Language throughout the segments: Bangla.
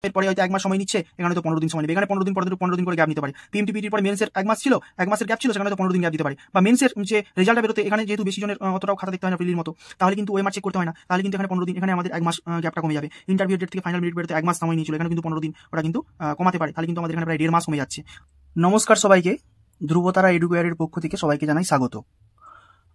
এরপরে হয়তো 1 মাস সময় নিচ্ছে, এখানে তো 15 দিন সময় নেবে, এখানে 15 দিন পরে 15 দিন করে গ্যাপ নিতে পারে। পিএমটিপিটির পরে মেন্সের 1 মাস ছিল, 1 মাসের গ্যাপ ছিল, সেখানে তো 15 দিন গ্যাপ দিতে পারে। বা মেন্সের যে রেজাল্টটা বেরোতে এখানে যেহেতু বেশি জনের অতটাও খাতা দেখতে হয় না প্রিলির মতো, তাহলে কিন্তু ওএমআর চেক করতে হয় না, তাহলে কিন্তু এখানে 15 দিন, এখানে আমাদের 1 মাস গ্যাপটা কমে যাবে। ইন্টারভিউ ডেট থেকে ফাইনাল মেরিট বেরোতে 1 মাস সময় নিয়েছিল, এখানে কিন্তু 15 দিন ওরা কিন্তু কমাতে পারে, তাহলে কিন্তু আমাদের এখানে প্রায় 1.5 মাস কমে যাচ্ছে। নমস্কার সবাইকে, ধ্রুবতারা এডুকেয়ারের পক্ষ থেকে সবাইকে জানাই স্বাগত।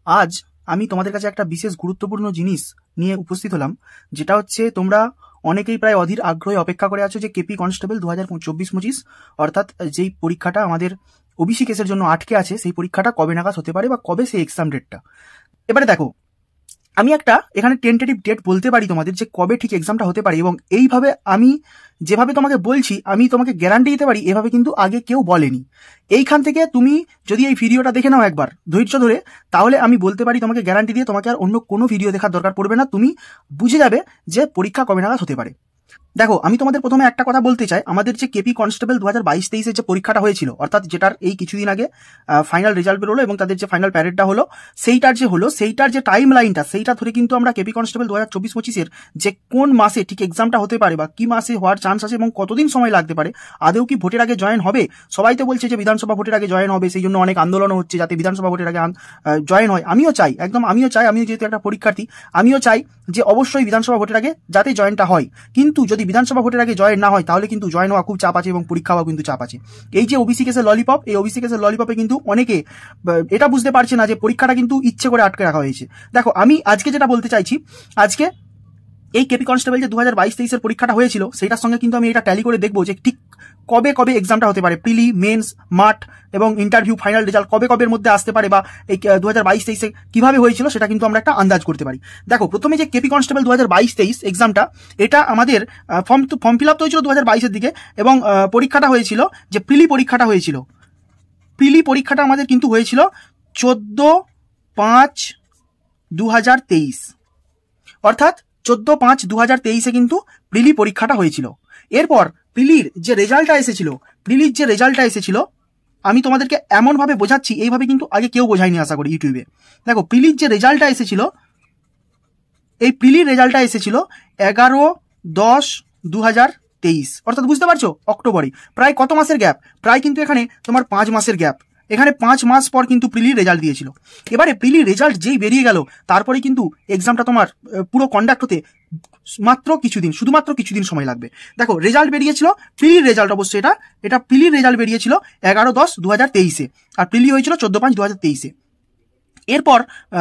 আজ আমি তোমাদের কাছে একটা বিশেষ গুরুত্বপূর্ণ জিনিস নিয়ে উপস্থিত হলাম, যেটা হচ্ছে তোমরা অনেকেই প্রায় অধীর আগ্রহে অপেক্ষা করে আছো যে কেপি কনস্টেবল 2024-25 অর্থাৎ যেই পরীক্ষাটা আমাদের ওবিসি কেসের জন্য আটকে আছে, সেই পরীক্ষাটা কবে নাগাদ হতে পারে বা কবে সেই এক্সাম ডেটটা। এবারে দেখো, আমি একটা এখানে টেন্টেটিভ ডেট বলতে পারি তোমাদের যে কবে ঠিক এক্সামটা হতে পারে, এবং এইভাবে আমি যেভাবে তোমাকে বলছি আমি তোমাকে গ্যারান্টি দিতে পারি এভাবে কিন্তু আগে কেউ বলেনি। এইখান থেকে তুমি যদি এই ভিডিওটা দেখে নাও একবার ধৈর্য ধরে, তাহলে আমি বলতে পারি তোমাকে গ্যারান্টি দিয়ে তোমাকে আর অন্য কোনো ভিডিও দেখার দরকার পড়বে না, তুমি বুঝে যাবে যে পরীক্ষা কবে নাগাদ হতে পারে। দেখো, আমি তোমাদের প্রথমে একটা কথা বলতে চাই, আমাদের যে কেপি কনস্টেবল 2022-23 যে পরীক্ষাটা হয়েছিল, অর্থাৎ যেটার এই কিছুদিন আগে ফাইনাল রেজাল্ট বেরোলো এবং তাদের যে ফাইনাল প্যারেডটা হলো, সেইটার যে টাইম লাইনটা, সেইটা ধরে কিন্তু আমরা কেপি কনস্টেবল 2024-25 যে কোন মাসে ঠিক এক্সামটা হতে পারে বা কি মাসে হওয়ার চান্স আছে এবং কতদিন সময় লাগতে পারে, আদেও কি ভোটের আগে জয়েন হবে। সবাই তো বলছে যে বিধানসভা ভোটের আগে জয়েন হবে, সেই জন্য অনেক আন্দোলনও হচ্ছে যাতে বিধানসভা ভোটের আগে জয়েন হয়। আমিও চাই, আমিও যেহেতু একটা পরীক্ষার্থী, আমিও চাই যে অবশ্যই বিধানসভা ভোটের আগে যাতে জয়েনটা হয়। কিন্তু যদি বিধানসভা ভোটের আগে জয়েন না হয়, তাহলে কিন্তু জয়েন হওয়া খুব চাপ আছে এবং পরীক্ষা হওয়া কিন্তু চাপ আছে। এই যে ওবিসি কেসের ললিপপ, এই ওবিসি কেসের ললিপপে কিন্তু অনেকে এটা বুঝতে পারছে না যে পরীক্ষাটা কিন্তু ইচ্ছে করে আটকে রাখা হয়েছে। দেখো, আমি আজকে যেটা বলতে চাইছি, আজকে এই কেপি কনস্টেবল যে 2022-23 পরীক্ষাটা হয়েছিল, সেটার সঙ্গে কিন্তু আমি এটা ট্যালি করে দেখবো যে ঠিক কবে কবে এক্সামটা হতে পারে, প্রিলি, মেন্স, মাঠ এবং ইন্টারভিউ, ফাইনাল রেজাল্ট কবে কবের মধ্যে আসতে পারে, বা এই 2022-23 কিভাবে হয়েছিল সেটা কিন্তু আমরা একটা আন্দাজ করতে পারি। দেখো, প্রথমে যে কেপি কনস্টেবল 2022-23 এক্সামটা, এটা আমাদের ফর্ম ফিল আপ তো হয়েছিল 2022-এর দিকে, এবং পরীক্ষাটা হয়েছিল যে প্রিলি পরীক্ষাটা আমাদের কিন্তু হয়েছিল 14/5/2023, অর্থাৎ 14/5/2023 কিন্তু প্রিলি পরীক্ষাটা হয়েছিল। এরপর প্রিলির যে রেজাল্টটা এসেছিল, আমি তোমাদেরকে এমনভাবে বোঝাচ্ছি, এইভাবে কিন্তু আগে কেউ বোঝায়নি আশা করি ইউটিউবে। দেখো, প্রিলির যে রেজাল্টটা এসেছিল, এই প্রিলির রেজাল্টটা এসেছিল 11/10/2023, অর্থাৎ বুঝতে পারছো অক্টোবরে। প্রায় কত মাসের গ্যাপ, প্রায় কিন্তু এখানে তোমার 5 মাসের গ্যাপ। এখানে 5 মাস পর কিন্তু প্রিলির রেজাল্ট দিয়েছিল। এবারে প্রিলির রেজাল্ট যেই বেরিয়ে গেল, তারপরে কিন্তু এক্সামটা তোমার পুরো কন্ডাক্ট হতে শুধুমাত্র কিছুদিন সময় লাগবে। দেখো, রেজাল্ট বেরিয়েছিল, প্রিলির রেজাল্ট অবশ্যই এটা প্রিলির রেজাল্ট বেরিয়েছিল 11/10/2023, আর প্রিলি হয়েছিল 14/5/2023। এরপর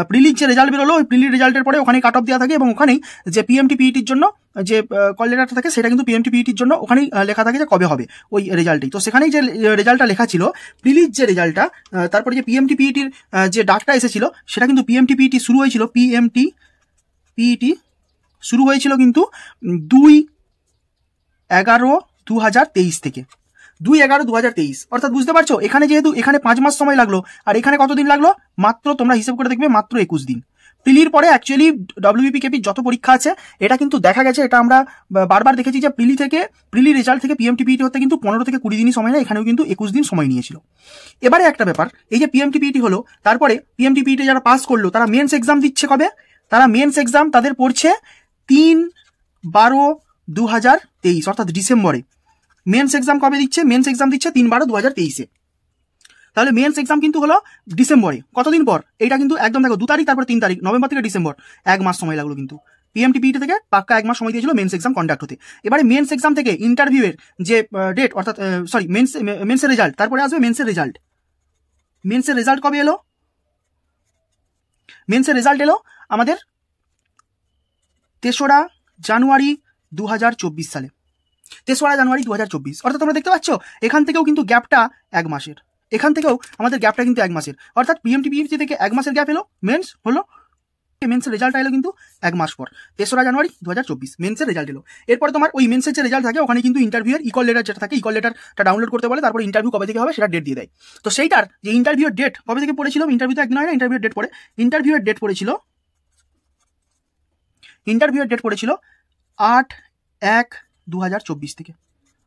প্রিলির যে রেজাল্ট বেরোলো, ওই প্রিলির রেজাল্টের পরে ওখানেই কাট অফ দেওয়া থাকে, এবং ওখানেই যে পিএমটিপিইটির জন্য যে কল লেটারটা থাকে, সেটা কিন্তু পিএমটিপিইটির জন্য ওখানেই লেখা থাকে যে কবে হবে ওই রেজাল্টই। তো সেখানেই যে রেজাল্টটা লেখা ছিল, প্রিলির যে রেজাল্টটা, তারপরে যে পিএমটিপিইটির যে ডাকটা এসেছিল, সেটা কিন্তু পিএমটিপিইটি শুরু হয়েছিল কিন্তু 2/11/2023 থেকে, 2/11/2023, অর্থাৎ বুঝতে পারছো এখানে যেহেতু এখানে 5 মাস সময় লাগলো, আর এখানে কতদিন লাগলো, মাত্র তোমরা হিসেব করে দেখবে মাত্র 21 দিন। প্রিলির পরে অ্যাকচুয়ালি ডব্লিউবিপি কেপির যত পরীক্ষা আছে, এটা কিন্তু দেখা গেছে, এটা আমরা বারবার দেখেছি যে প্রিলি রেজাল্ট থেকে পিএমটিপিইটি হতে কিন্তু 15 থেকে 20 দিনই সময় নেয়, এখানেও কিন্তু 21 দিন সময় নিয়েছিল। এবারে একটা ব্যাপার, এই যে পিএমটিপিইটি হলো, তারপরে পিএমটিপিইটি যারা পাস করলো, তারা মেন্স এক্সাম দিচ্ছে কবে, তারা মেন্স এক্সাম তাদের পড়ছে 3/12/2023, অর্থাৎ ডিসেম্বরে। মেন্স এক্সাম কবে দিচ্ছে, মেন্স এক্সাম দিচ্ছে 3/12/2023। তাহলে মেন্স এক্সাম কিন্তু হলো ডিসেম্বরে, কতদিন পর, এইটা কিন্তু একদম দেখো 2 তারিখ, তারপর 3 তারিখ, নভেম্বর থেকে ডিসেম্বর, 1 মাস সময় লাগলো কিন্তু। পিএমটিপিইটি থেকে পাক্কা 1 মাস সময় দিয়েছিল মেন্স এক্সাম কন্ডাক্ট হতে। এবারে মেন্স এক্সাম থেকে ইন্টারভিউয়ের যে ডেট, অর্থাৎ মেন্সের রেজাল্ট, তারপরে আসবে মেন্সের রেজাল্ট কবে এলো, মেন্সের রেজাল্ট এলো আমাদের 3রা জানুয়ারি 2024 সালে, 3রা জানুয়ারি 2024, অর্থাৎ তোমরা দেখতে পাচ্ছ এখান থেকেও কিন্তু গ্যাপটা 1 মাসের, এখান থেকেও আমাদের গ্যাপটা কিন্তু 1 মাসের, অর্থাৎ পিএমটিপিইটি থেকে 1 মাসের গ্যাপ এলো, মেন্সের রেজাল্ট এলো কিন্তু 1 মাস পর, 3রা জানুয়ারি 2024 মেন্সের রেজাল্ট এলো। এরপরে তোমার ওই মেন্সের যে রেজাল্ট থাকে, ওখানে কিন্তু ইন্টারভিউয়ের ইকল লেটার যেটা থাকে, ইকল লেটারটা ডাউনলোড করতে বলে, তারপর ইন্টারভিউ কবে থেকে হবে সেটা ডেট দিয়ে দেয়। তো সেইটার যে ইন্টারভিউয়ের ডেট কবে থেকে পড়েছিল, ইন্টারভিউ তো একদিন হয় না, ইন্টারভিউয়ের ডেট পড়েছিল 8/1/2024 থেকে,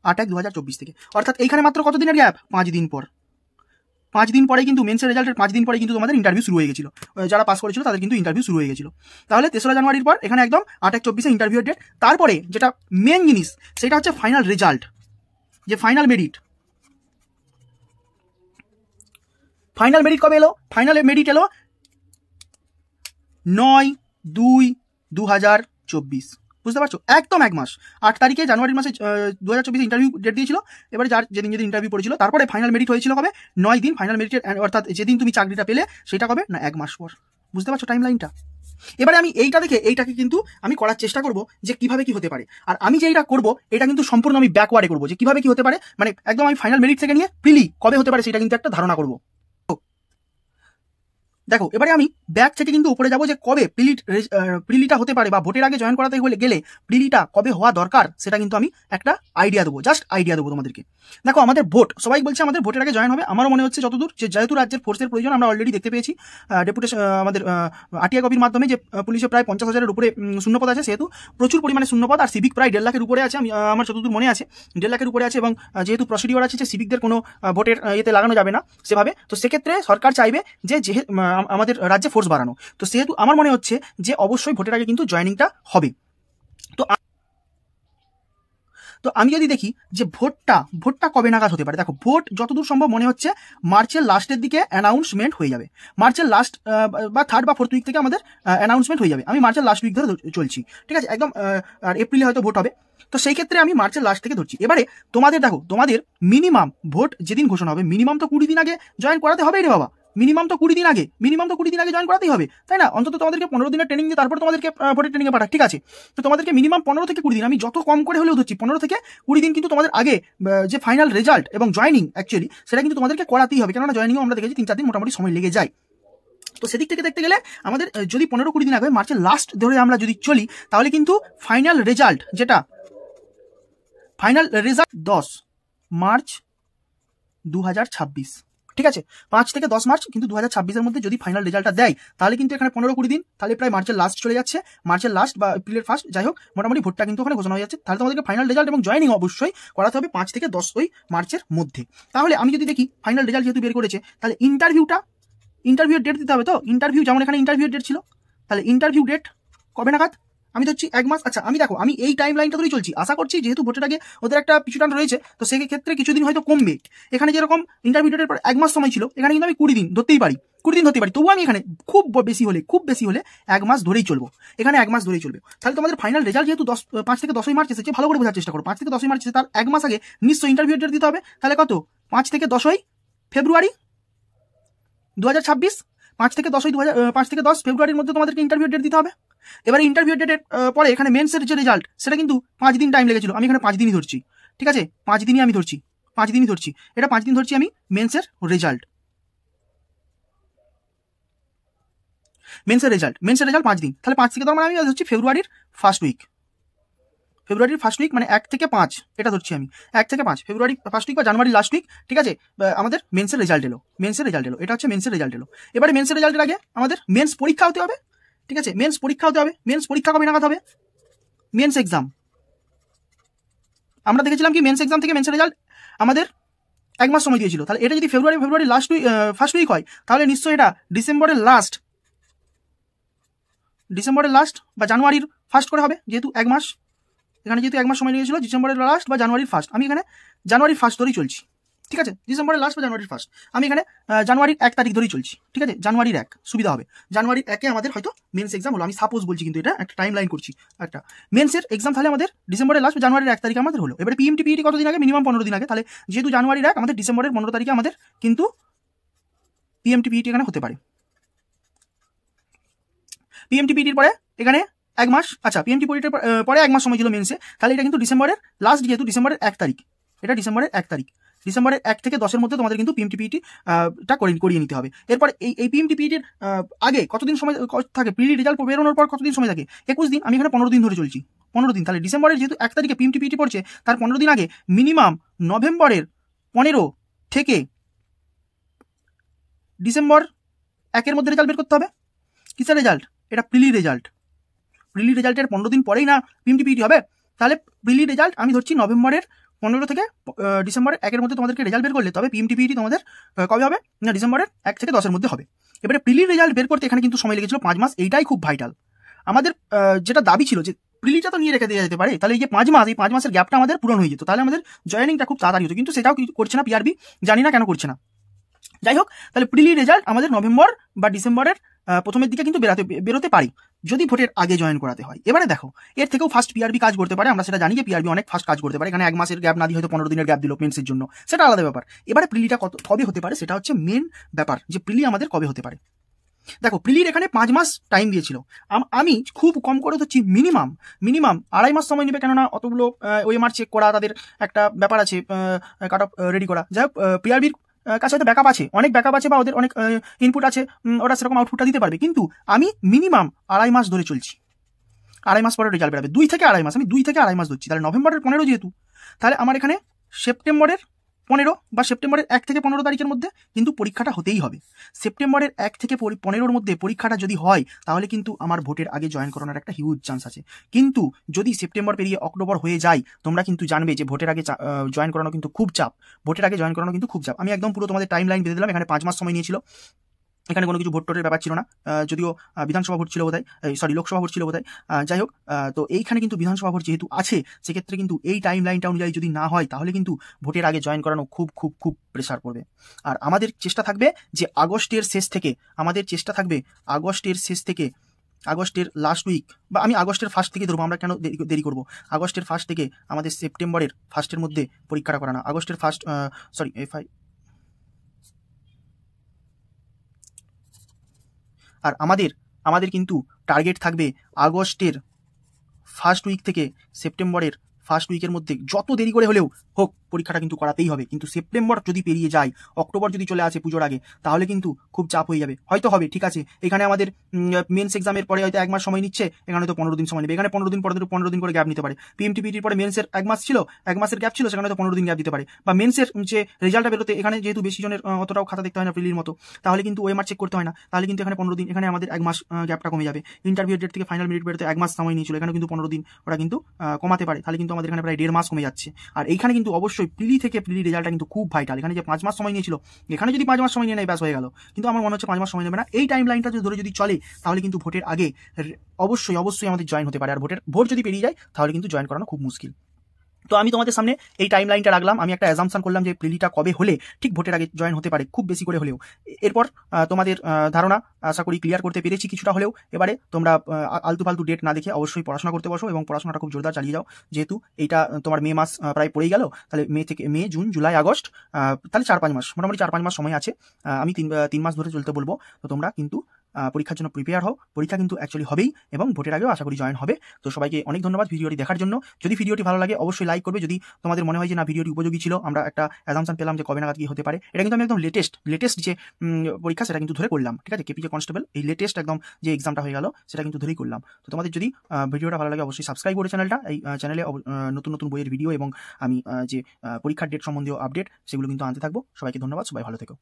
8/1/2024 থেকে, অর্থাৎ এইখানে মাত্র কত দিনের গ্যাপ, 5 দিন পর, 5 দিন পরে কিন্তু মেন্সের রেজাল্টের 5 দিন পরে কিন্তু তোমাদের ইন্টারভিউ শুরু হয়ে গেছিল, যারা পাস করেছিল তাদের কিন্তু ইন্টারভিউ শুরু হয়ে গেছিল। তাহলে 3রা জানুয়ারির পর এখানে একদম 8-1-24 ইন্টারভিউ ডেট। তারপরে যেটা মেন জিনিস সেটা হচ্ছে ফাইনাল রেজাল্ট, যে ফাইনাল মেরিট। ফাইনাল মেরিট কবে এলো? ফাইনাল মেরিট এলো 9/2/2024, বুঝতে পারছো? একদম 1 মাস। 8 তারিখে জানুয়ারির মাসে 2024 ইন্টারভিউ ডেট দিয়েছিল। এবারে যেদিন ইন্টারভিউ পড়েছিল তারপরে ফাইনাল মেরিট হয়েছিল কবে? 9 দিন ফাইনাল মেরিটের, অর্থাৎ যেদিন তুমি চাকরিটা পেলে সেটা কবে না 1 মাস পর। বুঝতে পারছো টাইম লাইনটা? এবারে আমি এইটাকে কিন্তু আমি করার চেষ্টা করব যে কিভাবে কি হতে পারে। আর আমি যে এইটা করবো এটা কিন্তু সম্পূর্ণ আমি ব্যাকওয়ার্ডে করবো, যে কিভাবে কি হতে পারে, মানে একদম আমি ফাইনাল মেরিট থেকে নিয়ে প্রিলি কবে হতে পারে সেটা কিন্তু একটা ধারণা করবো। দেখো এবারে আমি ব্যাক থেকে কিন্তু উপরে যাবো যে কবে প্রিলিটা হতে পারে, বা ভোটের আগে জয়েন করাতে গেলে প্রিলিটা কবে হওয়া দরকার সেটা কিন্তু আমি একটা আইডিয়া দেবো, জাস্ট আইডিয়া দেবো তোমাদেরকে। দেখো আমাদের ভোট, সবাই বলছে আমাদের ভোটের আগে জয়েন হবে। আমারও মনে হচ্ছে যতদূর, যে যেহেতু রাজ্যের ফোর্সের প্রয়োজন আমরা অলরেডি দেখতে পেয়েছি ডেপুটেশন, আমাদের আরটিআই কপির মাধ্যমে যে পুলিশে প্রায় 50,000-এর উপরে শূন্যপদ আছে, সেহেতু প্রচুর পরিমাণে শূন্যপদ, আর সিভিক প্রায় 1.5 লাখের উপরে আছে। আমার যতদূর মনে আছে 1.5 লাখের উপরে আছে, এবং যেহেতু প্রসিডিওর আছে যে সিভিকদের কোনো ভোটের এতে লাগানো যাবে না সেভাবে, তো সেক্ষেত্রে সরকার চাইবে যে আমাদের রাজ্যে ফোর্স বাড়ানো। তো সেহেতু আমার মনে হচ্ছে যে অবশ্যই ভোটের আগে কিন্তু জয়েনিংটা হবে। তো আমি যদি দেখি যে ভোটটা কবে নাগাদ হতে পারে, দেখো ভোট যতদূর সম্ভব মনে হচ্ছে মার্চের লাস্টের দিকে অ্যানাউন্সমেন্ট হয়ে যাবে। মার্চের লাস্ট বা 3rd বা 4th উইক থেকে আমাদের অ্যানাউন্সমেন্ট হয়ে যাবে। আমি মার্চের লাস্ট উইক ধরে চলছি, ঠিক আছে? একদম আর এপ্রিলে হয়তো ভোট হবে, তো সেই ক্ষেত্রে আমি মার্চের লাস্ট থেকে ধরছি। এবারে তোমাদের দেখো, তোমাদের মিনিমাম ভোট যেদিন ঘোষণা হবে মিনিমাম তো 20 দিন আগে জয়েন করাতে হবেই রে বাবা। মিনিমাম তো 20 দিন আগে জয়েন করাতেই হবে, তাই না? অন্তত তোমাদেরকে 15 দিনের ট্রেনিং দিয়ে তারপর তোমাদেরকে ভোটের ট্রেনিংয়ে পাঠায়, ঠিক আছে? তো তোমাদেরকে মিনিমাম 15 থেকে 20 দিন, আমি যত কম করে হলেও ধরছি 15 থেকে 20 দিন কিন্তু তোমাদের আগে যে ফাইনাল রেজাল্ট এবং জয়েনিং অ্যাকচুয়ালি সেটা কিন্তু তোমাদেরকে করাতেই হবে, কেননা জয়েনিংও আমরা দেখেছি 3-4 দিন মোটামুটি সময় লেগে যায়। তো সেদিক থেকে দেখতে গেলে আমাদের যদি 15-20 দিন আগে মার্চের লাস্ট ধরে আমরা যদি চলি, তাহলে কিন্তু ফাইনাল রেজাল্ট 10 মার্চ 2026, ঠিক আছে? 5 থেকে 10 মার্চ কিন্তু 2026-এর মধ্যে যদি ফাইনাল রেজাল্টটা দেয়, তাহলে কিন্তু এখানে 15-20 দিন, তাহলে প্রায় মার্চের লাস্ট চলে যাচ্ছে, মার্চের লাস্ট বা এপ্রিলের ফার্স্ট, যাই হোক মোটামুটি ভোটটা কিন্তু ওখানে ঘোষণা হয়ে যাচ্ছে। তাহলে তোমাদেরকে ফাইনাল রেজাল্ট এবং জয়েনিং অবশ্যই করাতে হবে 5 থেকে 10 মার্চের মধ্যে। তাহলে আমি যদি দেখি ফাইনাল রেজাল্ট যেহেতু বের করেছে, তাহলে ইন্টারভিউ ডেট দিতে হবে। তো ইন্টারভিউ, যেমন এখানে ইন্টারভিউ ডেট ছিল, তাহলে ইন্টারভিউ ডেট কবে নাগাদ? আমি ধরছি 1 মাস। আচ্ছা আমি দেখো, আমি এই টাইম লাইনটা ধরেই চলছি। আশা করছি যেহেতু ভোটের আগে ওদের একটা পিছুটান রয়েছে, তো সেই ক্ষেত্রে কিছুদিন হয়তো কমবে। এখানে যেরকম ইন্টারভিউ ডেটের পর 1 মাস সময় ছিল, এখানে কিন্তু আমি 20 দিন ধরতেই পারি, তবুও আমি এখানে খুব বেশি হলে 1 মাস ধরেই চলবো, এখানে 1 মাস ধরেই চলবে। তাহলে তোমাদের ফাইনাল রেজাল্ট যেহেতু 5 থেকে 10 মার্চ এসেছে, ভালো করে বোঝার চেষ্টা করো। 5 থেকে 10 মার্চ এসেছে, তার 1 মাস আগে নিশ্চয়ই ইন্টারভিউ ডেট দিতে হবে। তাহলে কত? 5 থেকে 10 ফেব্রুয়ারি 2026, 5 থেকে 10 ফেব্রুয়ারির মধ্যে তোমাদেরকে ইন্টারভিউ ডেট দিতে হবে। এবারে ইন্টারভিউ ডেটের পরে এখানে মেন্সের যে রেজাল্ট সেটা কিন্তু 5 দিন টাইম লেগেছিল, আমি এখানে 5 দিনই ধরছি, ঠিক আছে? 5 দিনই আমি ধরছি, এটা 5 দিন ধরছি আমি মেন্সের রেজাল্ট। মেন্সের রেজাল্ট 5 দিন, তাহলে 5 থেকে ধর মানে আমি ধরছি ফেব্রুয়ারির ফার্স্ট উইক, মানে 1 থেকে 5 এটা ধরছি আমি, 1 থেকে 5 ফেব্রুয়ারি ফার্স্ট উইক বা জানুয়ারি লাস্ট উইক, ঠিক আছে? আমাদের মেন্সের রেজাল্ট এলো, এটা হচ্ছে মেন্সের রেজাল্ট এলো। এবারে মেন্সের রেজাল্টের আগে আমাদের মেন্স পরীক্ষা হতে হবে, ঠিক আছে? মেন্স পরীক্ষা কবে নাগাদ হবে? মেন্স এক্সাম আমরা দেখেছিলাম কি মেন্স এক্সাম থেকে মেন্সের রেজাল্ট আমাদের 1 মাস সময় দিয়েছিল। তাহলে এটা যদি ফেব্রুয়ারি লাস্ট উইক ফার্স্ট উইক হয়, তাহলে নিশ্চয়ই এটা ডিসেম্বরের লাস্ট বা জানুয়ারির ফার্স্ট করে হবে, যেহেতু 1 মাস, এখানে যেহেতু 1 মাস সময় নিয়েছিল, ডিসেম্বরের লাস্ট বা জানুয়ারির ফার্স্ট, আমি এখানে জানুয়ারির ফার্স্ট ধরেই চলছি, ঠিক আছে? ডিসেম্বরের লাস্ট বা জানুয়ারির ফার্স্ট, আমি এখানে জানুয়ারির 1 তারিখ ধরেই চলছি, ঠিক আছে? জানুয়ারির 1 সুবিধা হবে। জানুয়ারির 1-এ আমাদের হয়তো মেন্স এক্সাম হলো, আমি সাপোজ বলছি, কিন্তু এটা একটা টাইম লাইন করছি। একটা মেন্সের এক্সাম তাহলে আমাদের ডিসেম্বরের লাস্ট বা জানুয়ারির 1 তারিখে আমাদের হলো। এবারে পিএমটি কতদিন আগে? মিনিমাম 15 দিন আগে। তাহলে যেহেতু জানুয়ারির 1, আমাদের ডিসেম্বরের 15 তারিখে আমাদের কিন্তু পিএমটি এখানে হতে পারে। পিএমটি পরে এখানে 1 মাস, আচ্ছা পিএমটি পরে 1 মাস সময় ছিল মেন্সে, তাহলে এটা কিন্তু ডিসেম্বরের লাস্ট, যেহেতু ডিসেম্বরের 1 তারিখ, এটা ডিসেম্বরের 1 তারিখ, ডিসেম্বরের 1 থেকে 10-এর মধ্যে তোমাদের কিন্তু পিএমটি করিয়ে নিতে হবে। এরপর এই পিএমটির আগে কতদিন সময় থাকে? প্রি রেজাল্ট বেরোনোর পর কতদিন সময় থাকে? 21 দিন, আমি এখানে 15 দিন ধরে চলছি, 15 দিন। তাহলে ডিসেম্বরের যেহেতু 1 তারিখে পিএমটি পড়ছে, তার 15 দিন আগে মিনিমাম নভেম্বরের 15 থেকে ডিসেম্বর 1-এর মধ্যে রেজাল্ট বের করতে হবে। কিসের রেজাল্ট? এটা প্রিলি রেজাল্টের 15 দিন পরেই না পিএমটি হবে। তাহলে প্রিলি রেজাল্ট আমি ধরছি নভেম্বরের 15 থেকে ডিসেম্বরের 1-এর মধ্যে তোমাদেরকে রেজাল্ট বের করলে তবে পিএমটিপিটি তোমাদের কবে হবে না ডিসেম্বরের 1 থেকে 10-এর মধ্যে হবে। এবারে প্রিলির রেজাল্ট বের করতে এখানে কিন্তু সময় লেগেছিল 5 মাস। এইটাই খুব ভাইটাল। আমাদের যেটা দাবি ছিল যে প্রিলিটা তো নিয়ে রেখে দেওয়া যেতে পারে, তাহলে এই যে 5 মাস, এই 5 মাসের গ্যাপটা আমাদের পূরণ হয়ে যেত, তাহলে আমাদের জয়েনিংটা খুব তাড়াতাড়ি হতো। কিন্তু সেটাও করছে না পিআরবি, জানি না কেন করছে না। যাই হোক, তাহলে প্রিলি রেজাল্ট আমাদের নভেম্বর বা ডিসেম্বরের প্রথমের দিকে কিন্তু বেরোতে পারি যদি ভোটের আগে জয়েন করাতে হয়। এবারে দেখো, এর থেকেও ফাস্ট পিআরবি কাজ করতে পারে, আমরা সেটা জানি যে পিআরবি অনেক ফাস্ট কাজ করতে পারে। এখানে 1 মাসের গ্যাপ না দিয়ে হয়তো 15 দিনের গ্যাপ দিল মেন্সের জন্য, সেটা আলাদা ব্যাপার। এবারে প্রিলিটা কবে হতে পারে সেটা হচ্ছে মেন ব্যাপার, যে প্রিলি আমাদের কবে হতে পারে। দেখো, প্রিলির এখানে 5 মাস টাইম দিয়েছিল, আমি খুব কম করে ধরছি মিনিমাম 2.5 মাস সময় নেবে, কেননা অতগুলো ওএমআর চেক করা, তাদের একটা ব্যাপার আছে, কাট অফ রেডি করা। যাই হোক, পিআরবির কাছে হয়তো ব্যাকআপ আছে, অনেক ব্যাকআপ আছে, বা ওদের অনেক ইনপুট আছে, ওরা সেরকম আউটপুটটা দিতে পারবে। কিন্তু আমি মিনিমাম 2.5 মাস ধরে চলছি, 2.5 মাস পরে রেজাল্ট বেরোবে, 2 থেকে 2.5 মাস, আমি 2 থেকে 2.5 মাস ধরছি। তাহলে নভেম্বরের 15 যেহেতু, তাহলে আমার এখানে সেপ্টেম্বরের 15 বা সেপ্টেম্বরের 1 থেকে 15 তারিখের মধ্যে কিন্তু পরীক্ষাটা হতেই হবে। সেপ্টেম্বরের 1 থেকে 15-র মধ্যে পরীক্ষাটা যদি হয়, তাহলে কিন্তু আমার ভোটের আগে জয়েন করানোর একটা হিউজ চান্স আছে। কিন্তু যদি সেপ্টেম্বর পেরিয়ে অক্টোবর হয়ে যায়, তোমরা কিন্তু জানবে যে ভোটের আগে জয়েন করানো কিন্তু খুব চাপ, ভোটের আগে জয়েন করানো কিন্তু খুব চাপ। আমি একদম পুরো তোমাদের টাইম লাইন বেঁধে দিলাম। এখানে 5 মাস সময় নিয়েছিল, এখানে কোনো কিছু ভোট টোটের ব্যাপার ছিল না, যদিও বিধানসভা ভোট ছিল বোধহয়, লোকসভা ভোট ছিল বোধহয়। যাই হোক, তো এইখানে কিন্তু বিধানসভা ভোট যেহেতু আছে, সেক্ষেত্রে কিন্তু এই টাইম লাইনটা অনুযায়ী যদি না হয়, তাহলে কিন্তু ভোটের আগে জয়েন করানো খুব খুব খুব প্রেশার পড়বে। আর আমাদের চেষ্টা থাকবে যে আগস্টের শেষ থেকে, আগস্টের লাস্ট উইক, বা আমি আগস্টের ফার্স্ট থেকে ধরবো, আমরা কেন দেরি করবো, আগস্টের ফার্স্ট থেকে আমাদের সেপ্টেম্বরের ফার্স্টের মধ্যে পরীক্ষাটা করানো। আগস্টের ফার্স্ট, আর আমাদের কিন্তু টার্গেট থাকবে আগস্টের ফার্স্ট উইক থেকে সেপ্টেম্বরের ফার্স্ট উইকের মধ্যে যত দেরি করে হলেও হোক পরীক্ষাটা কিন্তু করাতেই হবে। কিন্তু সেপ্টেম্বর যদি পেরিয়ে যায়, অক্টোবর যদি চলে আসে পুজোর আগে, তাহলে কিন্তু খুব চাপ হয়ে যাবে। হয়তো হবে, ঠিক আছে, এখানে আমাদের মেন্স এক্সামের পরে হয়তো 1 মাস সময় নিচ্ছে, এখানে হয়তো 15 দিন সময় নেবে, এখানে 15 দিন পরে 15 দিন করে গ্যাপ নিতে পারে। পিএমটিপিটির পরে মেন্সের 1 মাস ছিল, 1 মাসের গ্যাপ ছিল, সেখানে হয়তো 15 দিন গ্যাপ দিতে পারে। বা মেন্সের যে রেজাল্টটা বেরোতে এখানে যেহেতু বেশি জনের অতটাও খাতা দেখতে হয় না প্রিলির মতো, তাহলে কিন্তু ওএমআর চেক করতে হয় না, তাহলে কিন্তু এখানে 15 দিন, এখানে আমাদের 1 মাস গ্যাপটা কমে যাবে। ইন্টারভিউ ডেট থেকে ফাইনাল মেরিট বেরোতে 1 মাস সময় নিয়েছিল, এখানে কিন্তু 15 দিন ওরা কিন্তু কমাতে পারে, তাহলে কিন্তু আমাদের এখানে প্রায় 1.5 মাস কমে যাচ্ছে। আর এইখানে কিন্তু অবশ্যই প্রিলি রেজাল্টটা কিন্তু খুব ভাইটাল। এখানে যে 5 মাস সময় নিয়েছিল, এখানে যদি 5 মাস সময় নিয়ে নেয় ব্যাস হয়ে গেল, কিন্তু আমার মনে হচ্ছে 5 মাস সময় নেবে না। এই টাইম লাইনটা ধরে যদি চলে, তাহলে কিন্তু ভোটের আগে অবশ্যই আমাদের জয়েন হতে পারে। আর ভোট যদি পেরিয়ে যায়, তাহলে কিন্তু জয়েন করানো খুব মুশকিল। তো আমি তোমাদের সামনে এই টাইম লাইনটা রাখলাম, আমি একটা অ্যাজাম্পশন করলাম যে প্রিলিটা কবে হলে ঠিক ভোটের আগে জয়েন হতে পারে, খুব বেশি করে হলেও। এরপর তোমাদের ধারণা আশা করি ক্লিয়ার করতে পেরেছি কিছুটা হলেও। এবারে তোমরা আলতু ফালতু ডেট না দেখে অবশ্যই পড়াশোনা করতে বসো, এবং পড়াশোনাটা খুব জোরদার চালিয়ে যাও। যেহেতু এইটা তোমার মে মাস প্রায় পড়েই গেল, তাহলে মে, জুন, জুলাই, আগস্ট, তাহলে 4-5 মাস, মোটামুটি 4-5 মাস সময় আছে। আমি 3 মাস ধরে চলতে বলবো। তো তোমরা কিন্তু পরীক্ষার জন্য প্রিপেয়ার হও, পরীক্ষা কিন্তু অ্যাকচুয়ালি হবেই, এবং ভোটের আগেও আশা করি জয়েন হবে। তো সবাইকে অনেক ধন্যবাদ ভিডিওটি দেখার জন্য। যদি ভিডিওটি ভালো লাগে অবশ্যই লাইক করবে। যদি তোমাদের মনে হয় যে না ভিডিওটি উপযোগী ছিল, আমরা একটা অ্যাজাম্পশন পেলাম যে কবে নাগাদ কি হতে পারে, এটা কিন্তু আমি একদম লেটেস্ট যে পরীক্ষা সেটা কিন্তু ধরে করলাম, ঠিক আছে, কেপিজে কনস্টেবল, এই লেটেস্ট একদম যে এক্সামটা হয়ে গেল সেটা কিন্তু ধরেই করলাম। তো তোমাদের যদি ভিডিওটা ভালো লাগে অবশ্যই সাবস্ক্রাইব করে চ্যানেলটা, এই চ্যানেলে নতুন নতুন বইয়ের ভিডিও এবং আমি যে পরীক্ষার ডেট সম্বন্ধীয় আপডেট সেগুলো কিন্তু আনতে থাকবো। সবাইকে ধন্যবাদ, সবাই ভালো থেকো।